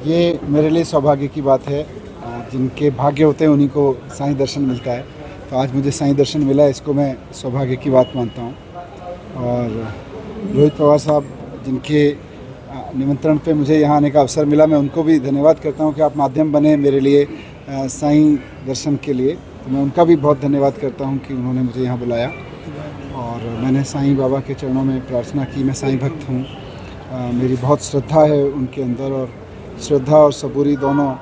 ये मेरे लिए सौभाग्य की बात है। जिनके भाग्य होते हैं उन्हीं को साईं दर्शन मिलता है। तो आज मुझे साईं दर्शन मिला, इसको मैं सौभाग्य की बात मानता हूँ। और रोहित पवार साहब जिनके निमंत्रण पे मुझे यहाँ आने का अवसर मिला, मैं उनको भी धन्यवाद करता हूँ कि आप माध्यम बने मेरे लिए साईं दर्शन के लिए। तो मैं उनका भी बहुत धन्यवाद करता हूँ कि उन्होंने मुझे यहाँ बुलाया। और मैंने साईं बाबा के चरणों में प्रार्थना की। मैं साईं भक्त हूँ, मेरी बहुत श्रद्धा है उनके अंदर, और श्रद्धा और सबूरी दोनों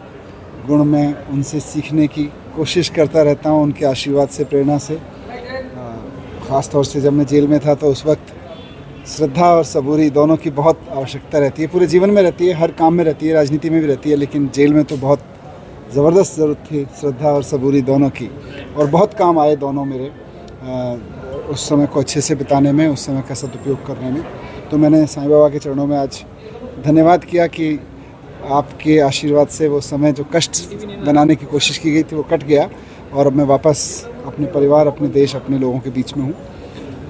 गुण में उनसे सीखने की कोशिश करता रहता हूँ, उनके आशीर्वाद से, प्रेरणा से। ख़ास तौर से जब मैं जेल में था तो उस वक्त श्रद्धा और सबूरी दोनों की बहुत आवश्यकता रहती है। पूरे जीवन में रहती है, हर काम में रहती है, राजनीति में भी रहती है, लेकिन जेल में तो बहुत ज़बरदस्त ज़रूरत थी श्रद्धा और सबूरी दोनों की। और बहुत काम आए दोनों मेरे उस समय को अच्छे से बिताने में, उस समय का सदुपयोग करने में। तो मैंने साईं बाबा के चरणों में आज धन्यवाद किया कि आपके आशीर्वाद से वो समय जो कष्ट बनाने की कोशिश की गई थी वो कट गया, और अब मैं वापस अपने परिवार, अपने देश, अपने लोगों के बीच में हूँ।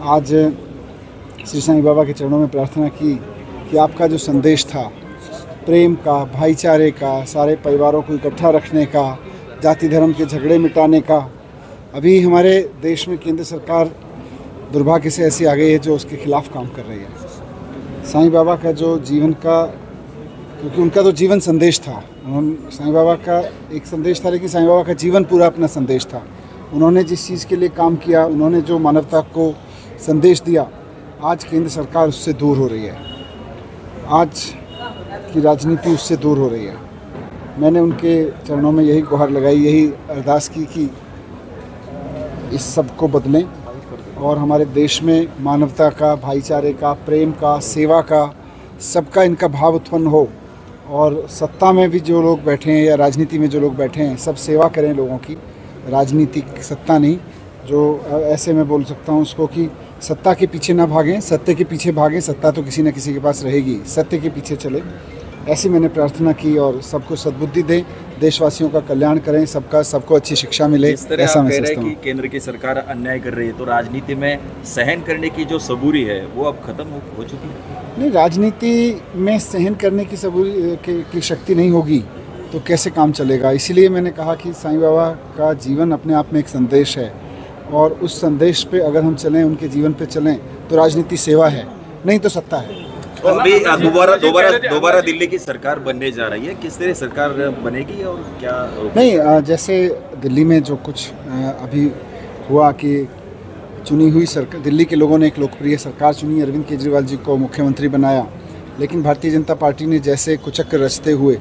आज श्री साईं बाबा के चरणों में प्रार्थना की कि आपका जो संदेश था प्रेम का, भाईचारे का, सारे परिवारों को इकट्ठा रखने का, जाति धर्म के झगड़े मिटाने का, अभी हमारे देश में केंद्र सरकार दुर्भाग्य से ऐसी आ गई है जो उसके खिलाफ काम कर रही है। साईं बाबा का जो जीवन का, क्योंकि उनका तो जीवन संदेश था, साईं बाबा का एक संदेश था, लेकिन साईं बाबा का जीवन पूरा अपना संदेश था। उन्होंने जिस चीज़ के लिए काम किया, उन्होंने जो मानवता को संदेश दिया, आज केंद्र सरकार उससे दूर हो रही है, आज की राजनीति उससे दूर हो रही है। मैंने उनके चरणों में यही गुहार लगाई, यही अरदास की कि इस सब को बदलें और हमारे देश में मानवता का, भाईचारे का, प्रेम का, सेवा का, सबका इनका भाव उत्पन्न हो। और सत्ता में भी जो लोग बैठे हैं या राजनीति में जो लोग बैठे हैं, सब सेवा करें लोगों की, राजनीतिक सत्ता नहीं। जो ऐसे मैं बोल सकता हूँ उसको कि सत्ता के पीछे ना भागें, सत्य के पीछे भागें। सत्ता तो किसी न किसी के पास रहेगी, सत्य के पीछे चले, ऐसी मैंने प्रार्थना की। और सबको सद्बुद्धि दें, देशवासियों का कल्याण करें, सबको अच्छी शिक्षा मिले, ऐसा मैं समझता हूँ। केंद्र की सरकार अन्याय कर रही है, तो राजनीति में सहन करने की जो सबूरी है वो अब खत्म हो चुकी है। नहीं, राजनीति में सहन करने की सबूरी की शक्ति नहीं होगी तो कैसे काम चलेगा। इसीलिए मैंने कहा कि साईं बाबा का जीवन अपने आप में एक संदेश है, और उस संदेश पे अगर हम चलें, उनके जीवन पे चलें, तो राजनीति सेवा है, नहीं तो सत्ता है। तो अभी दोबारा दिल्ली की सरकार बनने जा रही है, किस तरह सरकार बनेगी और क्या? नहीं, जैसे दिल्ली में जो कुछ अभी हुआ कि चुनी हुई सरकार, दिल्ली के लोगों ने एक लोकप्रिय सरकार चुनी, अरविंद केजरीवाल जी को मुख्यमंत्री बनाया, लेकिन भारतीय जनता पार्टी ने जैसे कुचक्र रचते हुए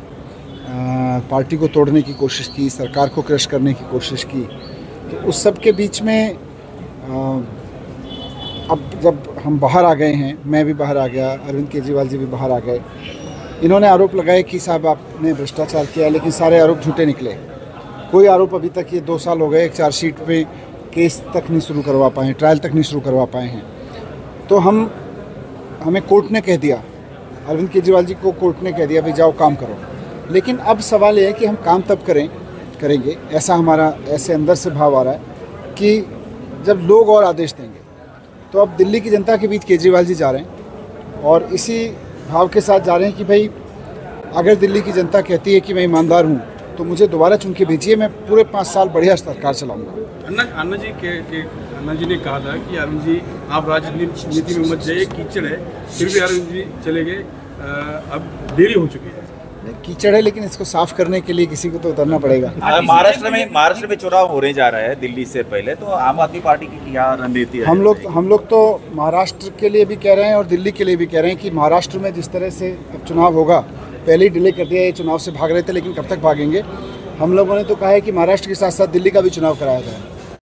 पार्टी को तोड़ने की कोशिश की, सरकार को क्रश करने की कोशिश की, तो उस सब के बीच में अब जब हम बाहर आ गए हैं, मैं भी बाहर आ गया, अरविंद केजरीवाल जी भी बाहर आ गए, इन्होंने आरोप लगाए कि साहब आपने भ्रष्टाचार किया, लेकिन सारे आरोप झूठे निकले। कोई आरोप अभी तक, ये 2 साल हो गए, एक चार्जशीट पे केस तक नहीं शुरू करवा पाए हैं, ट्रायल तक नहीं शुरू करवा पाए हैं। तो हमें कोर्ट ने कह दिया, अरविंद केजरीवाल जी को कोर्ट ने कह दिया भाई जाओ काम करो। लेकिन अब सवाल ये है कि हम काम तब करेंगे, ऐसा हमारा ऐसे अंदर से भाव आ रहा है कि जब लोग और आदेश देंगे। तो अब दिल्ली की जनता के बीच केजरीवाल जी जा रहे हैं, और इसी भाव के साथ जा रहे हैं कि भाई अगर दिल्ली की जनता कहती है कि मैं ईमानदार हूँ तो मुझे दोबारा चुन के भेजिए, मैं पूरे 5 साल बढ़िया सरकार चलाऊँगा। अन्ना जी ने कहा था कि अरविंद जी आप राजनीति में मत जाइए, कीचड़ है, फिर भी अरविंद जी चले गए। अब देरी हो चुकी है। कीचड़ है, लेकिन इसको साफ करने के लिए किसी को तो उतरना पड़ेगा। महाराष्ट्र में चुनाव होने जा रहा है दिल्ली से पहले, तो आम आदमी पार्टी की क्या रणनीति है? हम लोग तो महाराष्ट्र के लिए भी कह रहे हैं और दिल्ली के लिए भी कह रहे हैं कि महाराष्ट्र में जिस तरह से अब चुनाव होगा, पहले ही डिले कर दिया, ये चुनाव से भाग रहे थे, लेकिन कब तक भागेंगे। हम लोगों ने तो कहा है कि महाराष्ट्र के साथ साथ दिल्ली का भी चुनाव कराया जाए।